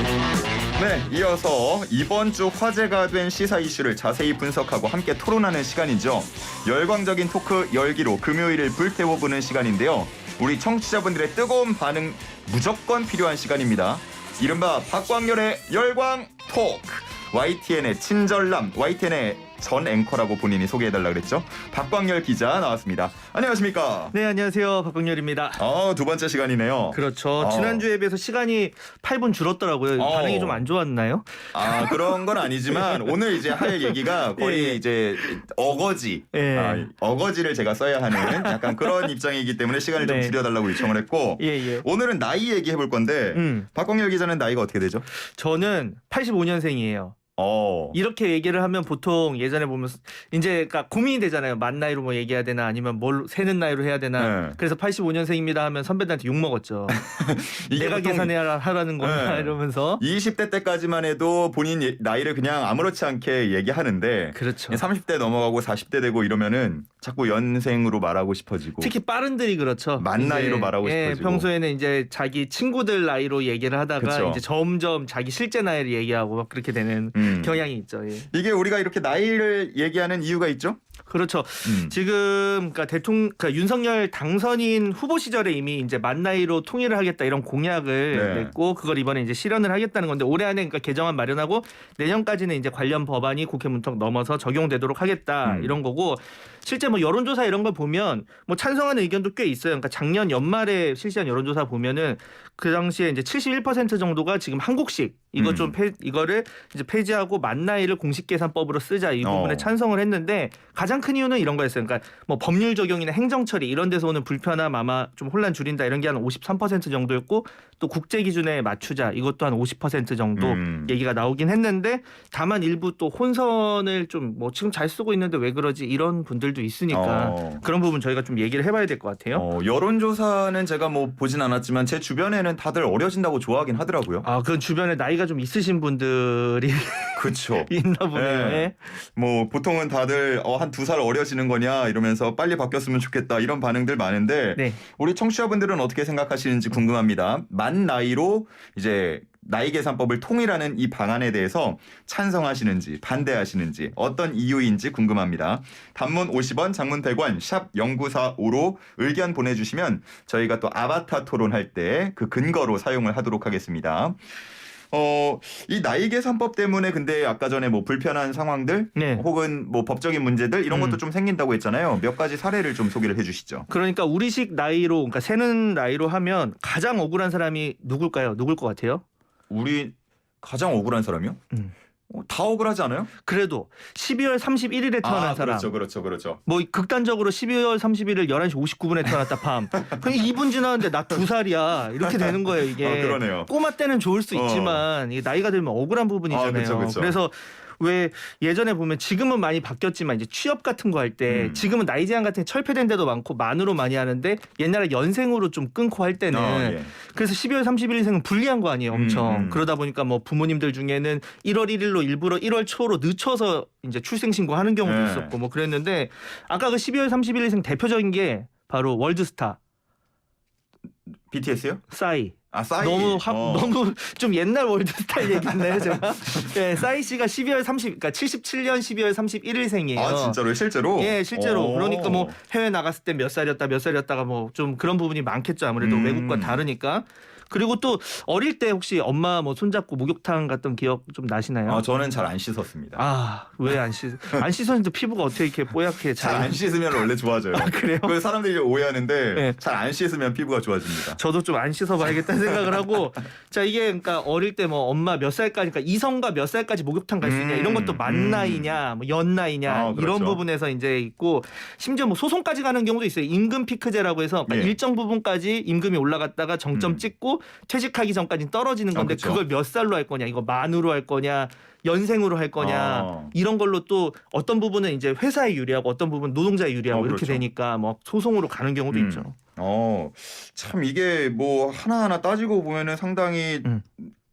네, 이어서 이번 주 화제가 된 시사 이슈를 자세히 분석하고 함께 토론하는 시간이죠. 열광적인 토크 열기로 금요일을 불태워보는 시간인데요. 우리 청취자분들의 뜨거운 반응 무조건 필요한 시간입니다. 이른바 박광렬의 열광 토크. YTN의 친절남, YTN의 전 앵커라고 본인이 소개해달라 그랬죠. 박광렬 기자 나왔습니다. 안녕하십니까? 네, 안녕하세요. 박광렬입니다. 두 번째 시간이네요. 그렇죠. 지난주에 비해서 시간이 8분 줄었더라고요. 반응이 좀 안 좋았나요? 그런 건 아니지만 오늘 이제 할 얘기가 거의 이제 어거지. 어거지를 제가 써야 하는 약간 그런 입장이기 때문에 시간을 좀 줄여달라고 요청을 했고 오늘은 나이 얘기해볼 건데 박광렬 기자는 나이가 어떻게 되죠? 저는 85년생이에요. 이렇게 얘기를 하면 보통 예전에 보면 이제 그러니까 고민이 되잖아요. 만 나이로 뭐 얘기해야 되나 아니면 뭘 세는 나이로 해야 되나. 그래서 85년생입니다 하면 선배들한테 욕 먹었죠. 내가 계산해야 하라는 거냐 이러면서. 20대 때까지만 해도 본인 나이를 그냥 아무렇지 않게 얘기하는데 그렇죠. 30대 넘어가고 40대 되고 이러면은 자꾸 연생으로 말하고 싶어지고 특히 빠른들이 그렇죠. 만 나이로 말하고 싶어지고 평소에는 이제 자기 친구들 나이로 얘기를 하다가 그쵸. 이제 점점 자기 실제 나이를 얘기하고 막 그렇게 되는 경향이 있죠. 이게 우리가 이렇게 나이를 얘기하는 이유가 있죠? 그렇죠. 지금 그러니까 윤석열 당선인 후보 시절에 이미 이제 만 나이로 통일을 하겠다 이런 공약을 냈고 그걸 이번에 이제 실현을 하겠다는 건데 올해 안에 그러니까 개정안 마련하고 내년까지는 이제 관련 법안이 국회 문턱 넘어서 적용되도록 하겠다 이런 거고 실제 뭐 여론조사 이런 걸 보면 뭐 찬성하는 의견도 꽤 있어요. 그러니까 작년 연말에 실시한 여론조사 보면은 그 당시에 이제 71% 정도가 지금 한국식 이거 이거를 이제 폐지하고 만 나이를 공식 계산법으로 쓰자 이 부분에 찬성을 했는데 가장 큰 이유는 이런 거였어요. 그러니까 뭐 법률 적용이나 행정 처리 이런 데서 오는 불편함 아마 좀 혼란 줄인다 이런 게 한 53% 정도였고 또 국제 기준에 맞추자 이것도 한 50% 정도 얘기가 나오긴 했는데 다만 일부 또 혼선을 좀 뭐 지금 잘 쓰고 있는데 왜 그러지 이런 분들도 있으니까 그런 부분 저희가 좀 얘기를 해봐야 될 것 같아요. 여론조사는 제가 뭐 보진 않았지만 제 주변에는 다들 어려진다고 좋아하긴 하더라고요. 그건 주변에 나이가 좀 있으신 분들이 그렇죠. 있나 보네요. 뭐 보통은 다들 한 2살 어려지는 거냐 이러면서 빨리 바뀌었으면 좋겠다 이런 반응들 많은데 우리 청취자분들은 어떻게 생각하시는지 궁금합니다. 만 나이로 이제 나이 계산법을 통일하는 이 방안에 대해서 찬성하시는지 반대하시는지 어떤 이유인지 궁금합니다. 단문 50원, 장문 100원, 샵 0945로 의견 보내주시면 저희가 또 아바타 토론할 때 그 근거로 사용을 하도록 하겠습니다. 이 나이 계산법 때문에 근데 아까 전에 뭐 불편한 상황들 혹은 뭐 법적인 문제들 이런 것도 좀 생긴다고 했잖아요. 몇 가지 사례를 좀 소개를 해주시죠. 그러니까 우리식 나이로 그러니까 세는 나이로 하면 가장 억울한 사람이 누굴까요? 누굴 것 같아요? 우리 가장 억울한 사람이요? 다 억울하지 않아요? 그래도 12월 31일에 태어난 사람. 그렇죠. 뭐 극단적으로 12월 31일 11시 59분에 태어났다 밤. 그럼 2분 지났는데 나 2살이야. 이렇게 되는 거예요 이게. 그러네요. 꼬마 때는 좋을 수 있지만 이게 나이가 들면 억울한 부분이잖아요. 그쵸. 그래서 왜 예전에 보면 지금은 많이 바뀌었지만 이제 취업 같은 거 할 때 지금은 나이 제한 같은 게 철폐된 데도 많고 만으로 많이 하는데 옛날에 연생으로 좀 끊고 할 때는 그래서 12월 31일생은 불리한 거 아니에요 엄청. 그러다 보니까 뭐 부모님들 중에는 1월 1일로 일부러 1월 초로 늦춰서 이제 출생신고 하는 경우도 있었고 뭐 그랬는데 아까 그 12월 31일생 대표적인 게 바로 월드스타. BTS요? 싸이. 싸이. 너무 좀 옛날 월드스타 얘기했나요, 제가? 싸이 씨가 그러니까 77년 12월 31일생이에요. 진짜로요? 실제로? 예, 실제로. 그러니까 뭐 해외 나갔을 때 몇 살이었다가 뭐 좀 그런 부분이 많겠죠. 아무래도 외국과 다르니까. 그리고 또 어릴 때 혹시 엄마 뭐 손잡고 목욕탕 갔던 기억 좀 나시나요? 저는 잘 안 씻었습니다. 왜 안 씻었는데 피부가 어떻게 이렇게 뽀얗게 잘 안 씻으면 원래 좋아져요. 그래요? 그 사람들이 오해하는데 잘 안 씻으면 피부가 좋아집니다. 저도 좀 안 씻어봐야겠다는 생각을 하고 자 이게 그러니까 어릴 때 뭐 엄마 몇 살까지 그러니까 이성과 몇 살까지 목욕탕 갈 수 있냐 이런 것도 만 나이냐 뭐 연 나이냐 그렇죠. 이런 부분에서 이제 있고 심지어 뭐 소송까지 가는 경우도 있어요. 임금 피크제라고 해서 그러니까 일정 부분까지 임금이 올라갔다가 정점 찍고 퇴직하기 전까지 떨어지는 건데 그걸 몇 살로 할 거냐 이거 만으로 할 거냐 연생으로 할 거냐 이런 걸로 또 어떤 부분은 이제 회사에 유리하고 어떤 부분은 노동자에 유리하고 이렇게 되니까 뭐 소송으로 가는 경우도 있죠. 참 이게 뭐 하나하나 따지고 보면은 상당히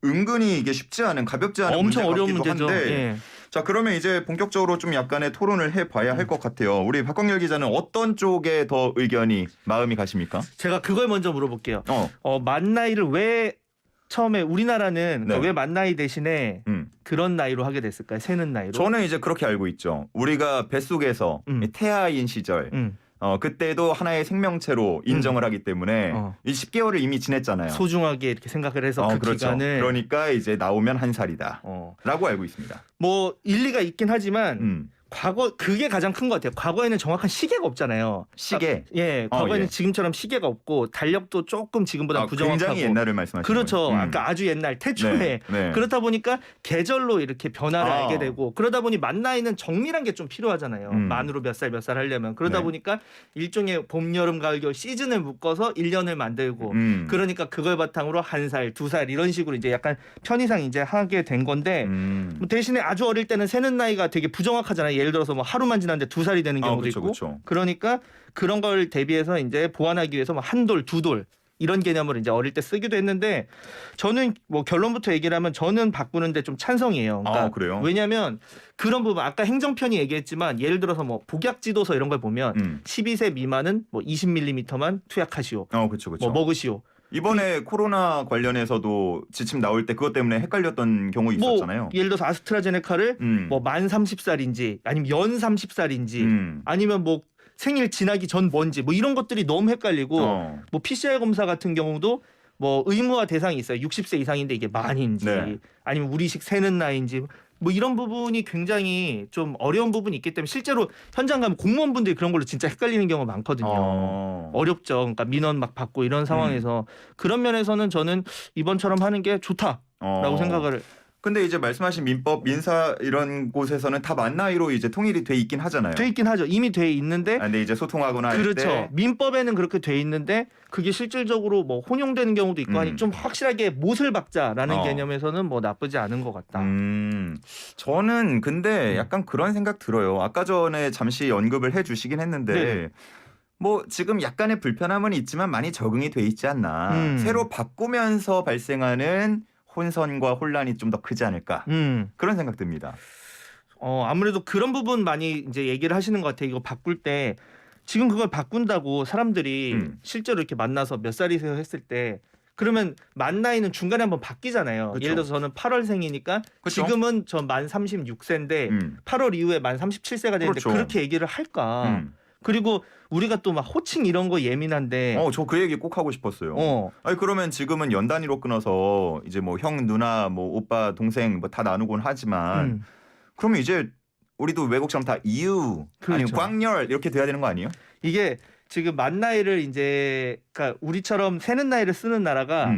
은근히 이게 쉽지 않은 가볍지 않은 엄청 문제 어려운 같기도 문제죠. 한데 자 그러면 이제 본격적으로 좀 약간의 토론을 해봐야 할 것 같아요. 우리 박광렬 기자는 어떤 쪽에 더 의견이 마음이 가십니까? 제가 그걸 먼저 물어볼게요. 만 나이를 왜 처음에 우리나라는 네. 왜 만 나이 대신에 그런 나이로 하게 됐을까요? 세는 나이로? 저는 이제 그렇게 알고 있죠. 우리가 뱃속에서 태아인 시절 그때도 하나의 생명체로 인정을 하기 때문에 이 10개월을 이미 지냈잖아요. 소중하게 이렇게 생각을 해서 그 그렇죠. 기간을 그러니까 이제 나오면 1살이다 라고 알고 있습니다. 뭐 일리가 있긴 하지만 과거 그게 가장 큰 것 같아요. 과거에는 정확한 시계가 없잖아요. 시계. 과거에는 예. 지금처럼 시계가 없고 달력도 조금 지금보다 부정확하고. 굉장히 옛날을 말씀하시는 그렇죠. 거예요. 아까 아주 옛날 태초에 네. 그렇다 보니까 계절로 이렇게 변화를 알게 되고 그러다 보니 만 나이는 정밀한 게 좀 필요하잖아요. 만으로 몇 살 하려면 그러다 보니까 일종의 봄, 여름, 가을, 겨울 시즌을 묶어서 1년을 만들고 그러니까 그걸 바탕으로 1살, 2살 이런 식으로 이제 약간 편의상 이제 하게 된 건데 뭐 대신에 아주 어릴 때는 세는 나이가 되게 부정확하잖아요. 예를 들어서 뭐 하루만 지났는데 2살이 되는 경우도 그쵸, 있고 그쵸. 그러니까 그런 걸 대비해서 이제 보완하기 위해서 뭐 한 돌, 두 돌 이런 개념을 이제 어릴 때 쓰기도 했는데 저는 뭐 결론부터 얘기를 하면 저는 바꾸는데 좀 찬성이에요. 그러니까 그래요? 왜냐하면 그런 부분 아까 행정편이 얘기했지만 예를 들어서 뭐 복약 지도서 이런 걸 보면 12세 미만은 뭐 20mm만 투약하시오. 그렇죠. 뭐 먹으시오. 이번에 코로나 관련해서도 지침 나올 때 그것 때문에 헷갈렸던 경우 있었잖아요. 뭐 예를 들어서 아스트라제네카를 뭐 만 30살인지 아니면 연 30살인지 아니면 뭐 생일 지나기 전 뭔지 뭐 이런 것들이 너무 헷갈리고 뭐 PCR 검사 같은 경우도 뭐 의무화 대상이 있어요. 60세 이상인데 이게 만인지 아니면 우리식 세는 나이인지 뭐 이런 부분이 굉장히 좀 어려운 부분이 있기 때문에 실제로 현장 가면 공무원분들이 그런 걸로 진짜 헷갈리는 경우가 많거든요. 어렵죠. 그러니까 민원 막 받고 이런 상황에서 그런 면에서는 저는 이번처럼 하는 게 좋다라고 생각을. 근데 이제 말씀하신 민법, 민사 이런 곳에서는 다 만 나이로 이제 통일이 돼 있긴 하잖아요. 돼 있긴 하죠. 이미 돼 있는데. 근데 이제 소통하거나 할 그렇죠. 때 민법에는 그렇게 돼 있는데 그게 실질적으로 뭐 혼용되는 경우도 있고 하니 좀 확실하게 못을 박자라는 개념에서는 뭐 나쁘지 않은 것 같다. 저는 근데 약간 그런 생각 들어요. 아까 전에 잠시 언급을 해주시긴 했는데. 네네. 뭐 지금 약간의 불편함은 있지만 많이 적응이 돼 있지 않나. 새로 바꾸면서 발생하는 혼선과 혼란이 좀 더 크지 않을까 그런 생각 듭니다. 아무래도 그런 부분 많이 이제 얘기를 하시는 것 같아요. 이거 바꿀 때 지금 그걸 바꾼다고 사람들이 실제로 이렇게 만나서 몇 살이세요 했을 때 그러면 만 나이는 중간에 한번 바뀌잖아요. 그쵸. 예를 들어서 저는 8월생이니까 그쵸? 지금은 저 만 36세인데 8월 이후에 만 37세가 되는데 그렇죠. 그렇게 얘기를 할까? 그리고 우리가 또 막 호칭 이런 거 예민한데 저 그 얘기 꼭 하고 싶었어요. 아니 그러면 지금은 연 단위로 끊어서 이제 뭐 형, 누나, 뭐 오빠, 동생 뭐 다 나누곤 하지만 그러면 이제 우리도 외국처럼 다 이유 아니면 그렇죠. 광렬 이렇게 돼야 되는 거 아니에요? 이게 지금 만 나이를 이제 그러니까 우리처럼 세는 나이를 쓰는 나라가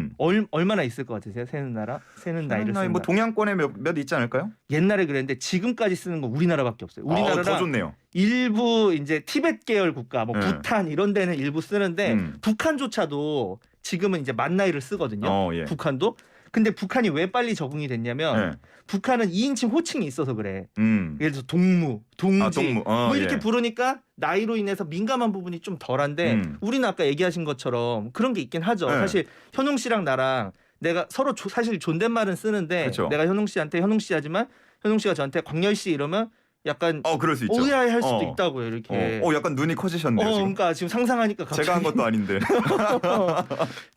얼마나 있을 것 같으세요? 세는 나라? 세는 나이를 쓰는 뭐 나라. 동양권에 몇 있지 않을까요? 옛날에 그랬는데 지금까지 쓰는 건 우리나라밖에 없어요. 우리나라랑 더 좋네요. 일부 이제 티벳 계열 국가, 뭐 네. 부탄 이런 데는 일부 쓰는데 북한조차도 지금은 이제 만 나이를 쓰거든요. 예. 북한도. 근데 북한이 왜 빨리 적응이 됐냐면 북한은 2인칭 호칭이 있어서 그래. 예를 들어서 동무, 동지 동무. 뭐 이렇게 예. 부르니까 나이로 인해서 민감한 부분이 좀 덜한데 우리는 아까 얘기하신 것처럼 그런 게 있긴 하죠. 사실 현웅 씨랑 나랑 내가 서로 사실 존댓말은 쓰는데 그쵸. 내가 현웅 씨한테 현웅 씨 하지만 현웅 씨가 저한테 광열 씨 이러면 약간 그럴 수 있죠. 오해할 수도 있다고요. 이렇게. 약간 눈이 커지셨네요. 지금. 그러니까 지금 상상하니까 갑자기 제가 한 것도 아닌데.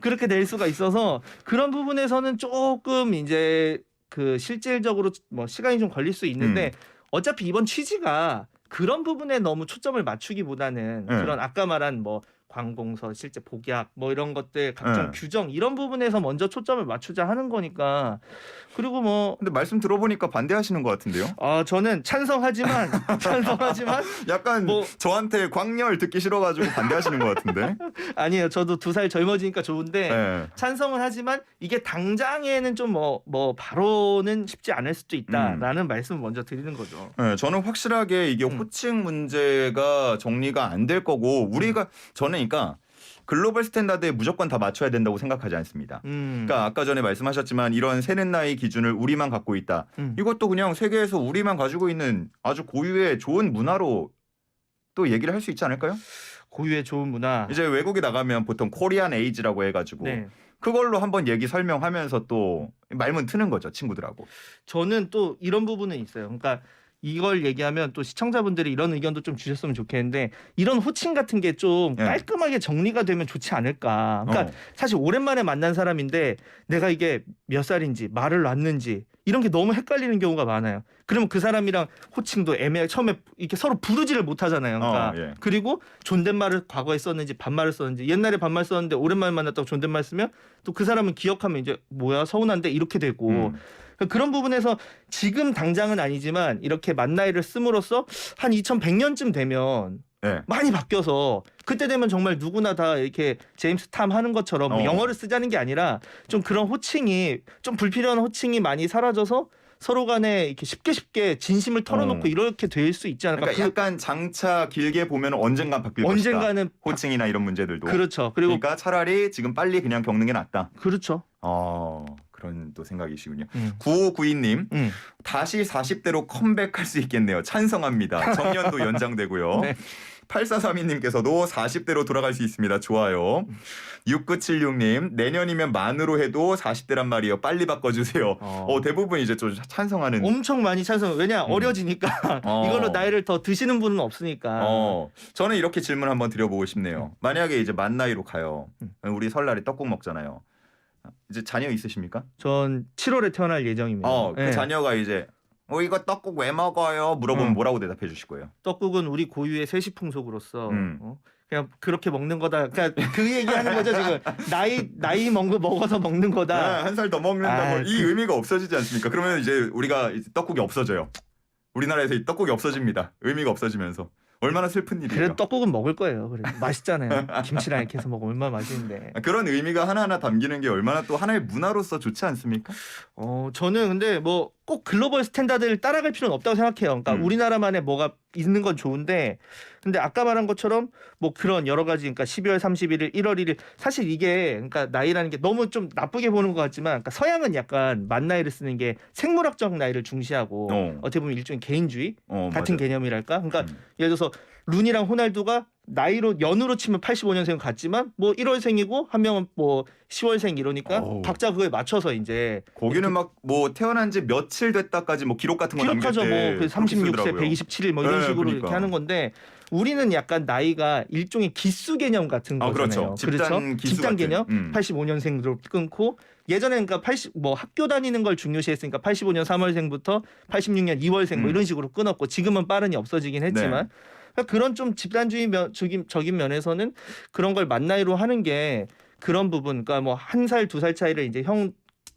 그렇게 될 수가 있어서 그런 부분에서는 조금 이제 그 실질적으로 뭐 시간이 좀 걸릴 수 있는데 어차피 이번 취지가 그런 부분에 너무 초점을 맞추기보다는 그런 아까 말한 뭐 관공서, 실제 복약 뭐 이런 것들 각종 규정 이런 부분에서 먼저 초점을 맞추자 하는 거니까. 그리고 뭐 근데 말씀 들어보니까 반대하시는 것 같은데요? 저는 찬성하지만 약간 뭐- 저한테 광렬 듣기 싫어가지고 반대하시는 것 같은데? 아니에요. 저도 2살 젊어지니까 좋은데 네. 찬성은 하지만 이게 당장에는 좀 뭐 바로는 쉽지 않을 수도 있다라는 말씀을 먼저 드리는 거죠. 네, 저는 확실하게 이게 호칭 문제가 정리가 안 될 거고 우리가 저는 그러니까 글로벌 스탠다드에 무조건 다 맞춰야 된다고 생각하지 않습니다. 그러니까 아까 전에 말씀하셨지만 이런 세는 나이 기준을 우리만 갖고 있다. 이것도 그냥 세계에서 우리만 가지고 있는 아주 고유의 좋은 문화로 또 얘기를 할 수 있지 않을까요? 고유의 좋은 문화. 이제 외국에 나가면 보통 코리안 에이지라고 해가지고 네. 그걸로 한번 얘기 설명하면서 또 말문 트는 거죠 친구들하고. 저는 또 이런 부분은 있어요. 그러니까 이걸 얘기하면 또 시청자분들이 이런 의견도 좀 주셨으면 좋겠는데 이런 호칭 같은 게 좀 깔끔하게 정리가 되면 좋지 않을까. 그러니까 사실 오랜만에 만난 사람인데 내가 이게 몇 살인지 말을 놨는지 이런 게 너무 헷갈리는 경우가 많아요. 그러면 그 사람이랑 호칭도 애매하게 처음에 이렇게 서로 부르지를 못하잖아요. 그러니까 예. 그리고 존댓말을 과거에 썼는지 반말을 썼는지 옛날에 반말 썼는데 오랜만에 만났다고 존댓말 쓰면 또 그 사람은 기억하면 이제 뭐야 서운한데 이렇게 되고 그런 부분에서 지금 당장은 아니지만 이렇게 만 나이를 씀으로써 한 2100년쯤 되면 많이 바뀌어서 그때 되면 정말 누구나 다 이렇게 제임스 탐 하는 것처럼 뭐 영어를 쓰자는 게 아니라 좀 그런 호칭이 좀 불필요한 호칭이 많이 사라져서 서로 간에 이렇게 쉽게 진심을 털어놓고 이렇게 될 수 있지 않을까. 그러니까 약간 장차 길게 보면 언젠간 바뀔 언젠가는 것이다. 호칭이나 이런 문제들도. 그렇죠. 그리고 그러니까 차라리 지금 빨리 그냥 겪는 게 낫다. 그렇죠. 그런 또 생각이시군요. 9592님 다시 40대로 컴백할 수 있겠네요. 찬성합니다. 정년도 연장되고요. 네. 8432님께서도 40대로 돌아갈 수 있습니다. 좋아요. 6976님 내년이면 만으로 해도 40대란 말이에요. 빨리 바꿔주세요. 대부분 이제 좀 찬성하는. 엄청 많이 찬성. 왜냐 어려지니까 이걸로 나이를 더 드시는 분은 없으니까. 저는 이렇게 질문 한번 드려보고 싶네요. 만약에 이제 만 나이로 가요. 우리 설날에 떡국 먹잖아요. 이제 자녀 있으십니까? 전 7월에 태어날 예정입니다. 그 자녀가 이제 이거 떡국 왜 먹어요? 물어보면 뭐라고 대답해 주실 거예요? 떡국은 우리 고유의 세시풍속으로서 그냥 그렇게 먹는 거다. 그러니까 그 얘기하는 거죠 지금. 나이 먹어서 먹는 거다. 한 살 더 먹는다고 이 의미가 없어지지 않습니까? 그러면 이제 우리가 이제 떡국이 없어져요. 우리나라에서 이 떡국이 없어집니다. 의미가 없어지면서. 얼마나 슬픈 일이에요. 그래도 떡국은 먹을 거예요. 그래 맛있잖아요. 김치랑 이렇게 해서 먹으면 얼마나 맛있는데. 그런 의미가 하나하나 담기는 게 얼마나 또 하나의 문화로서 좋지 않습니까? 저는 근데 뭐 꼭 글로벌 스탠다드를 따라갈 필요는 없다고 생각해요. 그러니까 우리나라만에 뭐가 있는 건 좋은데 근데 아까 말한 것처럼 뭐 그런 여러 가지 그러니까 12월 31일, 1월 1일 사실 이게 그러니까 나이라는 게 너무 좀 나쁘게 보는 것 같지만 그러니까 서양은 약간 만 나이를 쓰는 게 생물학적 나이를 중시하고 어떻게 보면 일종의 개인주의 같은 개념이랄까. 그러니까 예를 들어서 룬이랑 호날두가 나이로 연으로 치면 85년생 같지만 뭐 1월생이고 한 명은 뭐 10월생 이러니까 각자 그거에 맞춰서 이제 거기는 막 뭐 태어난 지 며칠 됐다까지 뭐 기록 같은 거 남길 때 뭐 36세 127일 뭐 이런 식으로 그러니까. 이렇게 하는 건데 우리는 약간 나이가 일종의 기수 개념 같은 거잖아요. 그렇죠. 집단 개념 85년생으로 끊고 예전에는 그러니까 뭐 학교 다니는 걸 중요시했으니까 85년 3월생부터 86년 2월생 뭐 이런 식으로 끊었고 지금은 빠르니 없어지긴 했지만 그런 좀 집단주의적인 면에서는 그런 걸 만 나이로 하는 게 그런 부분, 그러니까 뭐 1살, 2살 차이를 이제 형,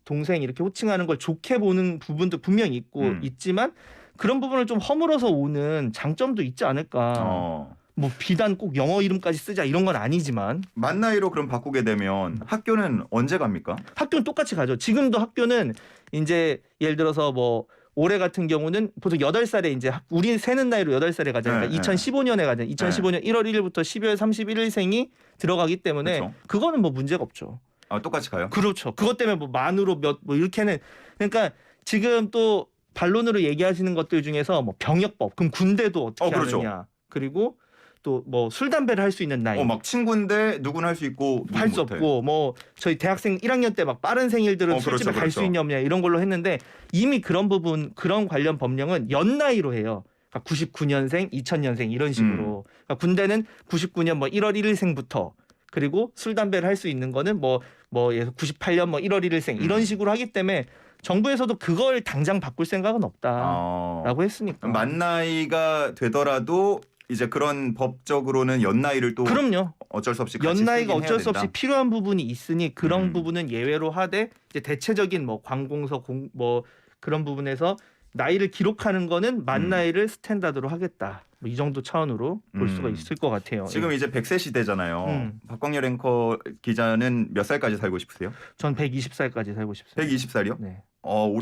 동생 이렇게 호칭하는 걸 좋게 보는 부분도 분명히 있지만 그런 부분을 좀 허물어서 오는 장점도 있지 않을까. 뭐 비단 꼭 영어 이름까지 쓰자 이런 건 아니지만 만 나이로 그럼 바꾸게 되면 학교는 언제 갑니까? 학교는 똑같이 가죠. 지금도 학교는 이제 예를 들어서 뭐 올해 같은 경우는 보통 8살에 이제 우리 세는 나이로 8살에 가잖아요. 그러니까 2015년에 가잖아요. 2015년 1월 1일부터 12월 31일생이 들어가기 때문에 그렇죠. 그거는 뭐 문제가 없죠. 똑같이 가요? 그렇죠. 그것 때문에 뭐 만으로 뭐 이렇게는 그러니까 지금 또 반론으로 얘기하시는 것들 중에서 뭐 병역법 그럼 군대도 어떻게 그렇죠. 하느냐. 그리고 또 뭐 술 담배를 할 수 있는 나이. 막 친구인데 누구는 할 수 있고 할 수 없고 뭐 저희 대학생 1학년 때 막 빠른 생일들은 술집에 갈 수 있냐 없냐 이런 걸로 했는데 이미 그런 부분 그런 관련 법령은 연 나이로 해요. 그러니까 99년생, 2000년생 이런 식으로. 그러니까 군대는 99년 뭐 1월 1일생부터 그리고 술 담배를 할 수 있는 거는 뭐 98년 뭐 1월 1일생 이런 식으로 하기 때문에 정부에서도 그걸 당장 바꿀 생각은 없다라고 했으니까. 만 나이가 되더라도 이제 그런 법적으로는 연 나이를 또 그럼요. 어쩔 수 없이 같이 연 나이가 어쩔 수 된다. 없이 필요한 부분이 있으니 그런 부분은 예외로 하되 이제 대체적인 뭐 관공서 뭐 그런 부분에서 나이를 기록하는 거는 만 나이를 스탠다드로 하겠다. 뭐 이 정도 차원으로 볼 수가 있을 것 같아요. 지금 이제 100세 시대잖아요. 박광렬 앵커 기자는 몇 살까지 살고 싶으세요? 전 120살까지 살고 싶습니다. 120살이요? 네.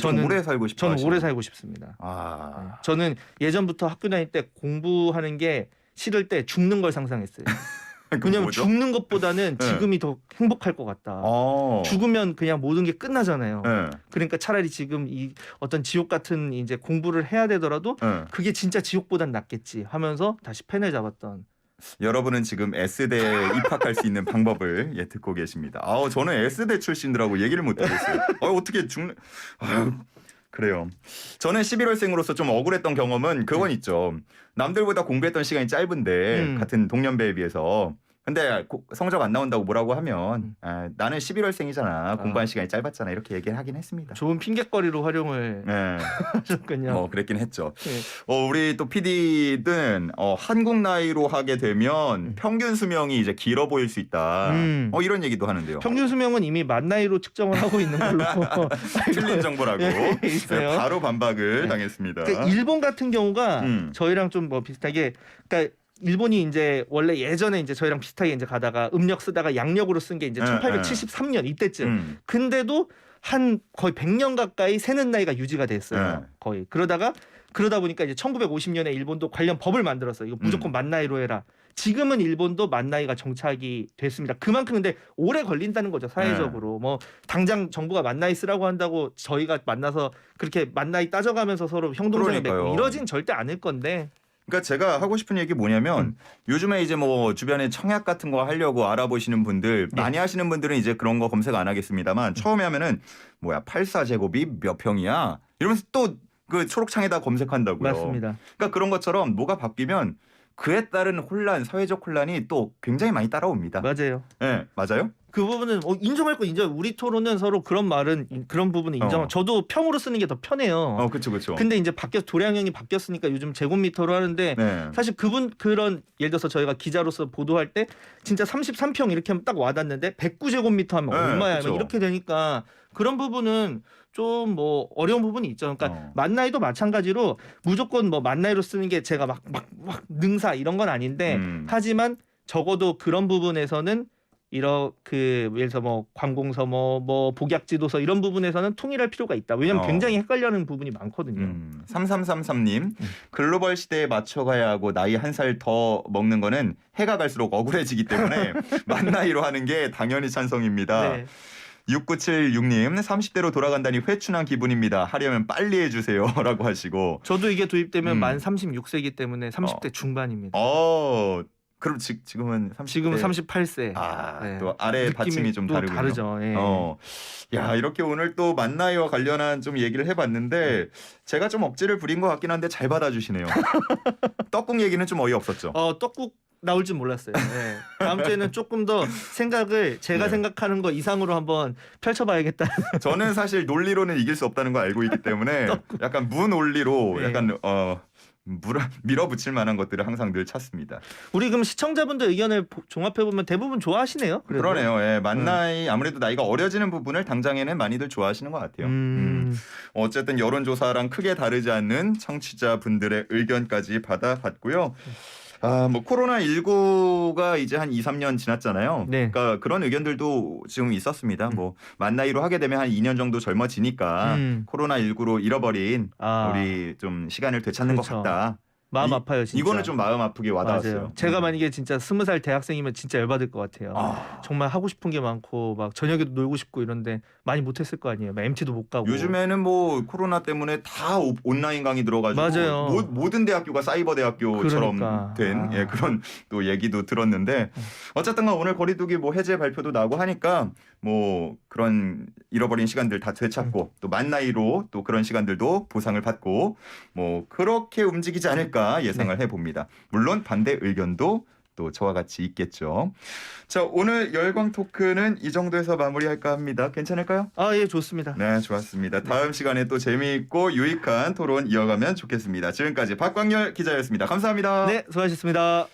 저는 오래 살고 싶다. 저는 오래 살고 싶습니다. 네. 저는 예전부터 학교 다닐 때 공부하는 게 싫을 때 죽는 걸 상상했어요. 왜냐면 죽는 것보다는 지금이 더 행복할 것 같다. 죽으면 그냥 모든 게 끝나잖아요. 그러니까 차라리 지금 이 어떤 지옥 같은 이제 공부를 해야 되더라도 그게 진짜 지옥보단 낫겠지 하면서 다시 펜을 잡았던. 여러분은 지금 S대에 입학할 수 있는 방법을 듣고 계십니다. 저는 S대 출신들하고 얘기를 못 하겠어요. 어떻게 그래요. 저는 11월생으로서 좀 억울했던 경험은 그건 있죠. 남들보다 공부했던 시간이 짧은데 같은 동년배에 비해서. 근데 성적 안 나온다고 뭐라고 하면 나는 11월생이잖아. 공부한 시간이 짧았잖아. 이렇게 얘기를 하긴 했습니다. 좋은 핑계거리로 활용을 하셨군요. 그랬긴 했죠. 우리 또 PD는 한국 나이로 하게 되면 평균 수명이 이제 길어 보일 수 있다. 이런 얘기도 하는데요. 평균 수명은 이미 만 나이로 측정을 하고 있는 걸로 틀린 정보라고 있어요. 바로 반박을 당했습니다. 그러니까 일본 같은 경우가 저희랑 좀 뭐 비슷하게, 그러니까 일본이 이제 원래 예전에 이제 저희랑 비슷하게 이제 가다가 음력 쓰다가 양력으로 쓴 게 이제 1873년 이때쯤. 근데도 한 거의 100년 가까이 세는 나이가 유지가 됐어요. 거의. 그러다 보니까 이제 1950년에 일본도 관련 법을 만들었어요. 이거 무조건 만 나이로 해라. 지금은 일본도 만 나이가 정착이 됐습니다. 그만큼 근데 오래 걸린다는 거죠, 사회적으로. 뭐 당장 정부가 만 나이 쓰라고 한다고 저희가 만나서 그렇게 만 나이 따져가면서 서로 형동생을 맺고 이러진 절대 않을 건데. 그러니까 제가 하고 싶은 얘기 뭐냐면 요즘에 이제 뭐 주변에 청약 같은 거 하려고 알아보시는 분들 많이 하시는 분들은 이제 그런 거 검색 안 하겠습니다만 처음에 하면은 84제곱이 몇 평이야 이러면서 또 그 초록창에다 검색한다고요. 맞습니다. 그러니까 그런 것처럼 뭐가 바뀌면 그에 따른 혼란, 사회적 혼란이 또 굉장히 많이 따라옵니다. 맞아요. 네, 맞아요? 그 부분은 인정할 거 인정. 우리 토론은 서로 그런 부분은 인정. 저도 평으로 쓰는 게 더 편해요. 그렇죠. 근데 이제 도량형이 바뀌었으니까 요즘 제곱미터로 하는데 사실 그런 예를 들어서 저희가 기자로서 보도할 때 진짜 33평 이렇게 하면 딱 와닿는데 109제곱미터 하면 얼마야? 이렇게 되니까 그런 부분은 좀 뭐 어려운 부분이 있죠. 그러니까 만 나이도 마찬가지로 무조건 뭐 만 나이로 쓰는 게 제가 막 능사 이런 건 아닌데 하지만 적어도 그런 부분에서는 예를 들어서 뭐 관공서 뭐 복약지도서 이런 부분에서는 통일할 필요가 있다. 왜냐하면 굉장히 헷갈려하는 부분이 많거든요. 3333님 글로벌 시대에 맞춰가야 하고 나이 한 살 더 먹는 거는 해가 갈수록 억울해지기 때문에 만 나이로 하는 게 당연히 찬성입니다. 네. 6976님 30대로 돌아간다니 회춘한 기분입니다. 하려면 빨리 해주세요 라고 하시고 저도 이게 도입되면 만 36세이기 때문에 30대 중반입니다. 그럼 지금은 30대. 지금은 38세. 또 아래 받침이 좀 다르군요. 다르죠. 예. 야, 이렇게 오늘 또 만 나이와 관련한 좀 얘기를 해봤는데 제가 좀 억지를 부린 것 같긴 한데 잘 받아주시네요. 떡국 얘기는 좀 어이없었죠. 떡국 나올 줄 몰랐어요. 네. 다음 주에는 조금 더 생각을 제가 생각하는 거 이상으로 한번 펼쳐봐야겠다. 저는 사실 논리로는 이길 수 없다는 걸 알고 있기 때문에 약간 무논리로 약간 밀어붙일 만한 것들을 항상 늘 찾습니다. 우리 그럼 시청자분들 의견을 종합해보면 대부분 좋아하시네요. 그래도. 그러네요. 만 나이 아무래도 나이가 어려지는 부분을 당장에는 많이들 좋아하시는 것 같아요. 어쨌든 여론조사랑 크게 다르지 않는 청취자분들의 의견까지 받아봤고요. 뭐 코로나19가 이제 한 2, 3년 지났잖아요. 그러니까 그런 의견들도 지금 있었습니다. 뭐 만 나이로 하게 되면 한 2년 정도 젊어지니까 코로나19로 잃어버린 우리 좀 시간을 되찾는 것 같다. 마음 아파요, 진짜. 이거는 좀 마음 아프게 와닿았어요. 맞아요. 제가 만약에 진짜 20살 대학생이면 진짜 열받을 것 같아요. 정말 하고 싶은 게 많고 막 저녁에도 놀고 싶고 이런데 많이 못했을 거 아니에요. 막 MT도 못 가고. 요즘에는 뭐 코로나 때문에 다 온라인 강의 들어가지고 맞아요. 모든 대학교가 사이버 대학교처럼 된 그런 또 얘기도 들었는데 어쨌든 오늘 거리두기 뭐 해제 발표도 나고 하니까 뭐 그런 잃어버린 시간들 다 되찾고 또 만 나이로 또 그런 시간들도 보상을 받고 뭐 그렇게 움직이지 않을까 예상을 해봅니다. 물론 반대 의견도 또 저와 같이 있겠죠. 자, 오늘 열광 토크는 이 정도에서 마무리할까 합니다. 괜찮을까요? 예, 좋습니다. 네, 좋았습니다. 다음 시간에 또 재미있고 유익한 토론 이어가면 좋겠습니다. 지금까지 박광열 기자였습니다. 감사합니다. 네, 수고하셨습니다.